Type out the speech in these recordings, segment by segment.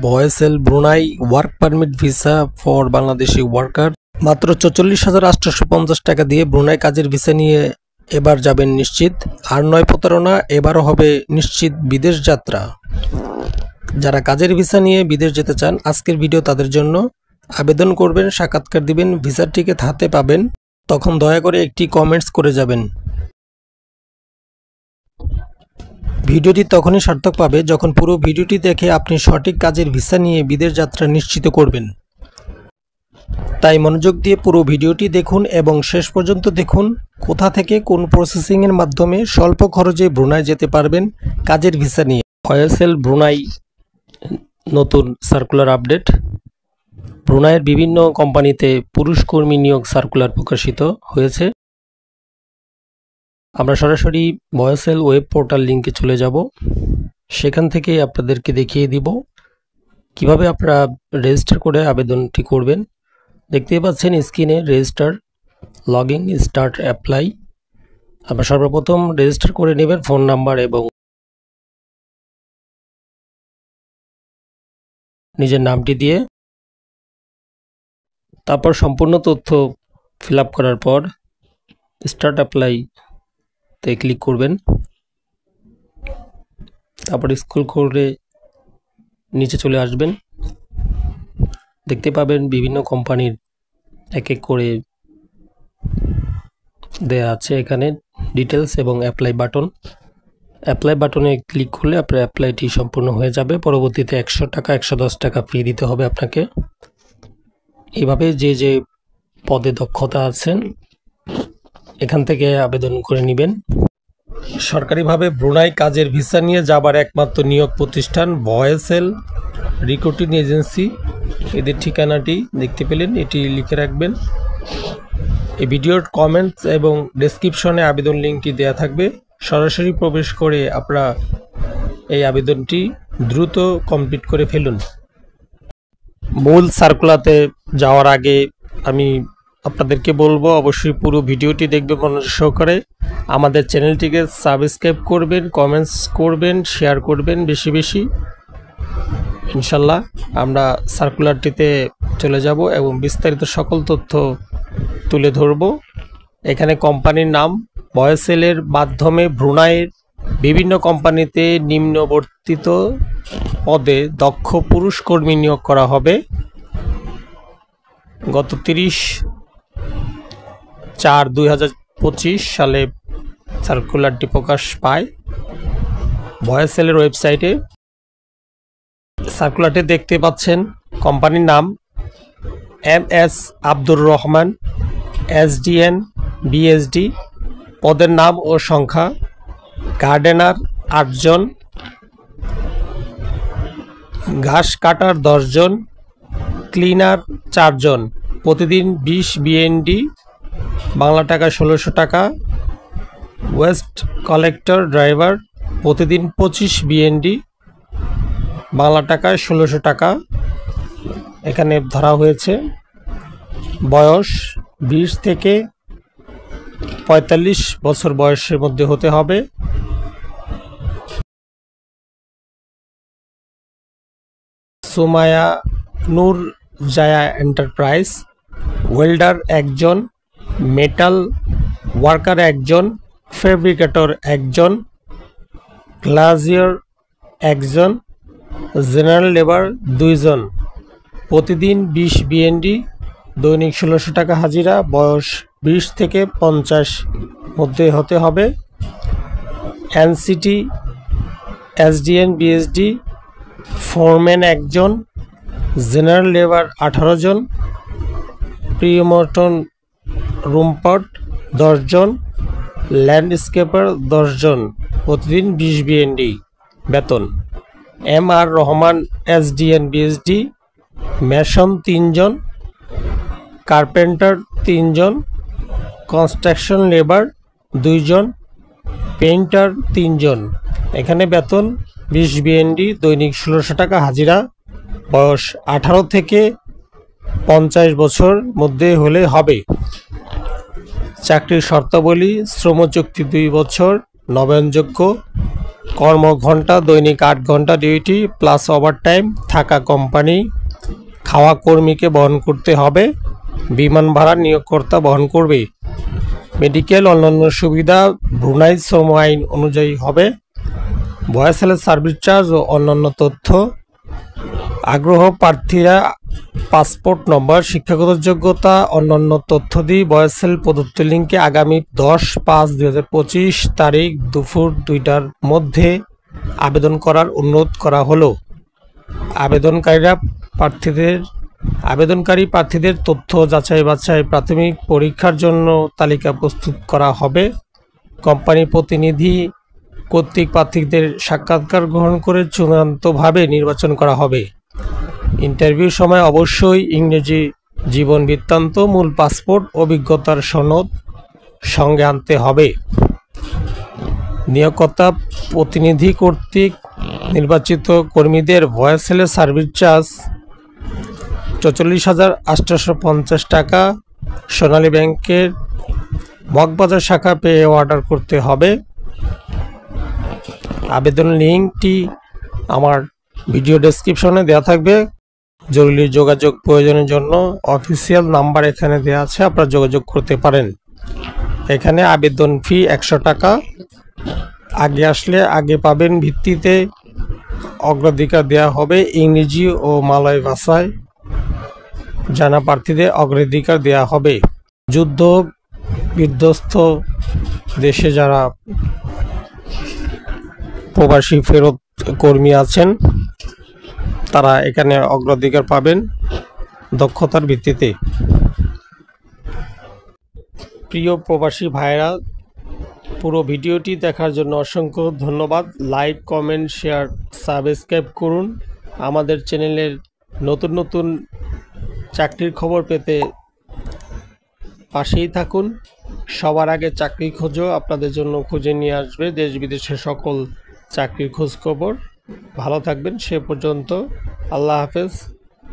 ভয়েসেল Brunei work permit visa for Bangladeshi worker. মাত্র 44,850 টাকা দিয়ে ব্রুনাই কাজের ভিসা নিয়ে এবার যাবেন নিশ্চিত। আর নয় প্রতারণা, এবারও হবে নিশ্চিত বিদেশ যাত্রা। যারা কাজের ভিসা নিয়ে বিদেশ যেতে চান, আজকের ভিডিও তাদের জন্য। আবেদন করবেন, সাক্ষাৎকার দিবেন, ভিসার টিকিট হাতে পাবেন, তখন দয়া করে একটি কমেন্টস করে যাবেন। ভিডিওটি তখনই সার্থক পাবে যখন পুরো ভিডিওটি দেখে আপনি সঠিক কাজের ভিসা নিয়ে বিদেশ যাত্রা নিশ্চিত করবেন। তাই মনোযোগ দিয়ে পুরো ভিডিওটি দেখুন এবং শেষ পর্যন্ত দেখুন কোথা থেকে কোন প্রসেসিংয়ের মাধ্যমে স্বল্প খরচে ব্রুনাই যেতে পারবেন কাজের ভিসা নিয়ে। ভয়েসেল ব্রুনাই নতুন সার্কুলার আপডেট। ব্রুনাইয়ের বিভিন্ন কোম্পানিতে পুরুষ কর্মী নিয়োগ সার্কুলার প্রকাশিত হয়েছে। আমরা সরাসরি ভয়েসেল ওয়েব পোর্টাল লিঙ্কে চলে যাব। সেখান থেকে আপনাদেরকে দেখিয়ে দিব কিভাবে আপনারা রেজিস্টার করে আবেদনটি করবেন। দেখতেই পাচ্ছেন স্ক্রিনে রেজিস্টার, লগইন, স্টার্ট, অ্যাপ্লাই। আপনারা সর্বপ্রথম রেজিস্টার করে নেবেন ফোন নাম্বার এবং নিজের নামটি দিয়ে। তারপর সম্পূর্ণ তথ্য ফিল আপ করার পর স্টার্ট অ্যাপ্লাইতে ক্লিক করবেন। তারপর স্ক্রল করে নিচে চলে আসবেন। দেখতে পাবেন বিভিন্ন কোম্পানির এক এক করে দেয়া আছে এখানে ডিটেলস এবং অ্যাপ্লাই বাটন। অ্যাপ্লাই বাটনে ক্লিক করলে আপনার অ্যাপ্লাইটি সম্পূর্ণ হয়ে যাবে। পরবর্তীতে 100 টাকা 110 টাকা ফি দিতে হবে আপনাকে। এইভাবে যে যে পদে দক্ষতা আছেন এখান থেকে আবেদন করে নেবেন। সরকারিভাবে ব্রুনাই কাজের ভিসা নিয়ে যাবার একমাত্র নিয়োগ প্রতিষ্ঠান ভয়েসেল রিক্রুটিং এজেন্সি। এদের ঠিকানাটি দেখতে পেলেন, এটি লিখে রাখবেন। এই ভিডিওর কমেন্টস এবং ডেসক্রিপশনে আবেদন লিঙ্কটি দেওয়া থাকবে। সরাসরি প্রবেশ করে আপনারা এই আবেদনটি দ্রুত কমপ্লিট করে ফেলুন। মূল সার্কুলারতে যাওয়ার আগে আমি আপনাদেরকে বলবো অবশ্যই পুরো ভিডিওটি দেখবেন মনোযোগ সহকারে। আমাদের চ্যানেলটিকে সাবস্ক্রাইব করবেন, কমেন্টস করবেন, শেয়ার করবেন বেশি বেশি। ইনশাল্লাহ আমরা সার্কুলারটিতে চলে যাব এবং বিস্তারিত সকল তথ্য তুলে ধরব। এখানে কোম্পানির নাম, ভয়েসেলের মাধ্যমে ব্রুনাইয়ের বিভিন্ন কোম্পানিতে নিম্নবর্তিত পদে দক্ষ পুরুষ কর্মী নিয়োগ করা হবে। গত 30/4/2025 সালে সার্কুলারটি প্রকাশ পায় ভয়েসেলের ওয়েবসাইটে। সার্কুলারটি দেখতে পাচ্ছেন কোম্পানির নাম MS Abdur Rahman, SDN BSD। পদের নাম ও সংখ্যা: গার্ডেনার 8 জন, ঘাস কাটার 10 জন, ক্লিনার 4 জন। প্রতিদিন 20 BND, বাংলা টাকা 1600 টাকা। ওয়েস্ট কালেক্টর ড্রাইভার প্রতিদিন 25 BND, বাংলা টাকায় 1600 টাকা এখানে ধরা হয়েছে। বয়স 20 থেকে 45 বছর বয়সের মধ্যে হতে হবে। সুমায়া নূর জায়া এন্টারপ্রাইজ। ওয়েল্ডার 1 জন, মেটাল ওয়ার্কার 1 জন, ফেব্রিকেটর 1 জন, গ্লাজিয়ার 1 জন, জেনারেল লেবার 2 জন। প্রতিদিন 20 BND, দৈনিক 1600 টাকা হাজিরা। বয়স 20 থেকে 50 মধ্যে হতে হবে। NCT SDN BSD ফোরম্যান 1 জন, জেনারেল লেবার 18 জন, প্রিমোটন রুমপট 10 জন, ল্যান্ডস্কেপার 10 জন। প্রতিদিন 20 BND বেতন। MR Rahman SDN BSD mason 3 জন, কার্পেন্টার 3 জন, কনস্ট্রাকশন লেবার 2 জন, পেইন্টার 3 জন। এখানে বেতন 20 BND, দৈনিক 1600 টাকা হাজিরা। বয়স 18 থেকে 50 বছর মধ্যে হলে হবে। চাকরির শর্তাবলী: শ্রমচুক্তি 2 বছর, নবায়নযোগ্য। কর্মঘণ্টা দৈনিক 8 ঘন্টা ডিউটি প্লাস ওভারটাইম, থাকা কোম্পানি, খাওয়া কর্মীকে বহন করতে হবে, বিমান ভাড়া নিয়োগকর্তা বহন করবে, মেডিকেল অন্যান্য সুবিধা ব্রুনাই শ্রম আইন অনুযায়ী হবে, ভয়েসেলের সার্ভিস চার্জ ও অন্যান্য তথ্য। আগ্রহ প্রার্থীরা পাসপোর্ট নম্বর, শিক্ষাগত যোগ্যতা, অন্যান্য তথ্য দিয়ে ভয়েসেল প্রদত্ত লিঙ্কে আগামী 10/5/2025 তারিখ দুপুর 2টার মধ্যে আবেদন করার অনুরোধ করা হলো। আবেদনকারী প্রার্থীদের তথ্য যাচাই বাছাই প্রাথমিক পরীক্ষার জন্য তালিকা প্রস্তুত করা হবে। কোম্পানি প্রতিনিধি কর্তৃক প্রার্থীদের সাক্ষাৎকার গ্রহণ করে চূড়ান্তভাবে নির্বাচন করা হবে। ইন্টারভিউর সময় অবশ্যই ইংরেজি জীবন বৃত্তান্ত, মূল পাসপোর্ট, অভিজ্ঞতার সনদ সঙ্গে আনতে হবে। নিয়োগকর্তা প্রতিনিধি কর্তৃক নির্বাচিত কর্মীদের ভয়েসেলের সার্ভিস চার্জ 44,850 টাকা সোনালী ব্যাংকের মগবাজার শাখা পেয়ে অর্ডার করতে হবে। আবেদন লিঙ্কটি আমার ভিডিও ডেসক্রিপশনে দেওয়া থাকবে। জরুরি যোগাযোগ প্রয়োজনের জন্য অফিসিয়াল নাম্বার এখানে দেওয়া আছে, আপনারা যোগাযোগ করতে পারেন। এখানে আবেদন ফি 100 টাকা। আগে আসলে আগে পাবেন ভিত্তিতে অগ্রাধিকার দেওয়া হবে। ইংরেজি ও মালয় ভাষায় জানা প্রার্থীদের অগ্রাধিকার দেওয়া হবে। যুদ্ধ বিধ্বস্ত দেশে যারা প্রবাসী ফেরত কর্মী আছেন তারা এখানে অগ্রাধিকার পাবেন দক্ষতার ভিত্তিতে। প্রিয় প্রবাসী ভাইরা, পুরো ভিডিওটি দেখার জন্য অসংখ্য ধন্যবাদ। লাইক, কমেন্ট, শেয়ার, সাবস্ক্রাইব করুন। আমাদের চ্যানেলের নতুন নতুন চাকরির খবর পেতে পাশেই থাকুন। সবার আগে চাকরি খোঁজো আপনাদের জন্য খুঁজে নিয়ে আসবে দেশ বিদেশের সকল চাকরির খোঁজ খবর। ভালো থাকবেন। সে পর্যন্ত আল্লাহ হাফেজ,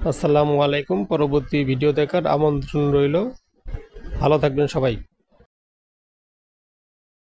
আসসালামু আলাইকুম। পরবর্তী ভিডিও দেখার আমন্ত্রণ রইল। ভালো থাকবেন সবাই।